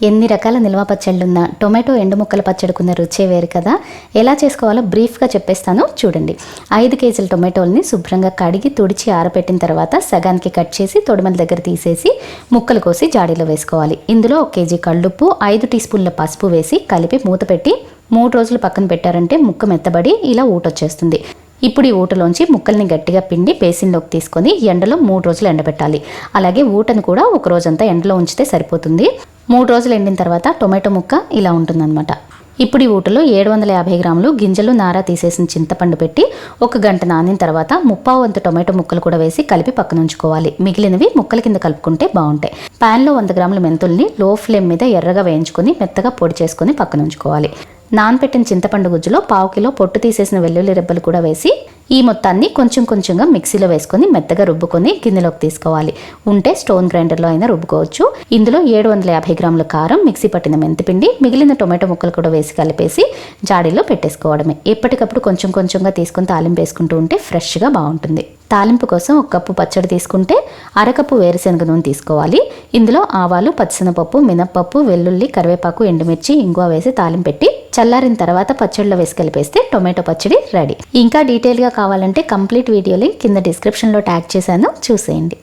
ఎన్ని రకాల నిల్వ పచ్చళ్ళున్నా టొమాటో ఎండు ముక్కల పచ్చడికున్న రుచే వేరు కదా. ఎలా చేసుకోవాలో బ్రీఫ్గా చెప్పేస్తాను చూడండి. 5 కేజీల టొమాటోల్ని శుభ్రంగా కడిగి తుడిచి ఆరబెట్టిన తర్వాత సగానికి కట్ చేసి తొడిమల దగ్గర తీసేసి ముక్కలు కోసి జాడీలో వేసుకోవాలి. ఇందులో 1 కేజీ కళ్ళుప్పు, 5 టీ స్పూన్ల పసుపు వేసి కలిపి మూత పెట్టి 3 రోజులు పక్కన పెట్టారంటే ముక్క మెత్తబడి ఇలా ఊటొచ్చేస్తుంది. ఇప్పుడు ఈ ఊటలోంచి ముక్కల్ని గట్టిగా పిండి బేసిన్లోకి తీసుకొని ఎండలో 3 రోజులు ఎండబెట్టాలి. అలాగే ఊటను కూడా 1 రోజంతా ఎండలో ఉంచితే సరిపోతుంది. 3 రోజులు ఎండిన తర్వాత టొమాటో ముక్క ఇలా ఉంటుందన్నమాట. ఇప్పుడు ఈ ఊటలో 750 గ్రాములు గింజలు నార తీసేసిన చింతపండు పెట్టి 1 గంట నానిన తర్వాత 1/4 వంతు టొమాటో ముక్కలు కూడా వేసి కలిపి పక్కన ఉంచుకోవాలి. మిగిలినవి ముక్కల కింద కలుపుకుంటే బాగుంటాయి. ప్యాన్లో 100 గ్రాముల మెంతుల్ని లో ఫ్లేమ్ మీద ఎర్రగా వేయించుకొని మెత్తగా పొడి చేసుకొని పక్కన ఉంచుకోవాలి. నానపెట్టిన చింతపండు గుజ్జులో 1/4 కిలో పొట్టు తీసేసిన వెల్లుల్లి రెబ్బలు కూడా వేసి ఈ మొత్తాన్ని కొంచెం కొంచెంగా మిక్సీలో వేసుకొని మెత్తగా రుబ్బుకొని గిన్నెలోకి తీసుకోవాలి. ఉంటే స్టోన్ గ్రైండర్లో అయినా రుబ్బుకోవచ్చు. ఇందులో 750 గ్రాముల కారం, మిక్సీ పట్టిన మెంతిపిండి, మిగిలిన టొమాటో ముక్కలు కూడా వేసి కలిపేసి జాడీలో పెట్టేసుకోవడమే. ఎప్పటికప్పుడు కొంచెం కొంచెంగా తీసుకొని తాలింపు వేసుకుంటూ ఉంటే ఫ్రెష్గా బాగుంటుంది. తాలింపు కోసం 1 కప్పు పచ్చడి తీసుకుంటే 1/2 కప్పు వేరుశనగ నూనె తీసుకోవాలి. ఇందులో ఆవాలు, పచ్చిశనగపప్పు, మినప్పప్పు, వెల్లుల్లి, కరివేపాకు, ఎండుమిర్చి, ఇంగువ వేసి తాలింపు పెట్టి చల్లారిన తర్వాత పచ్చడిలో వేసి కలిపేస్తే టొమాటో పచ్చడి రెడీ. ఇంకా డీటెయిల్గా కావాలంటే కంప్లీట్ వీడియో లింక్ కింద డిస్క్రిప్షన్లో ట్యాగ్ చేశాను, చూసేయండి.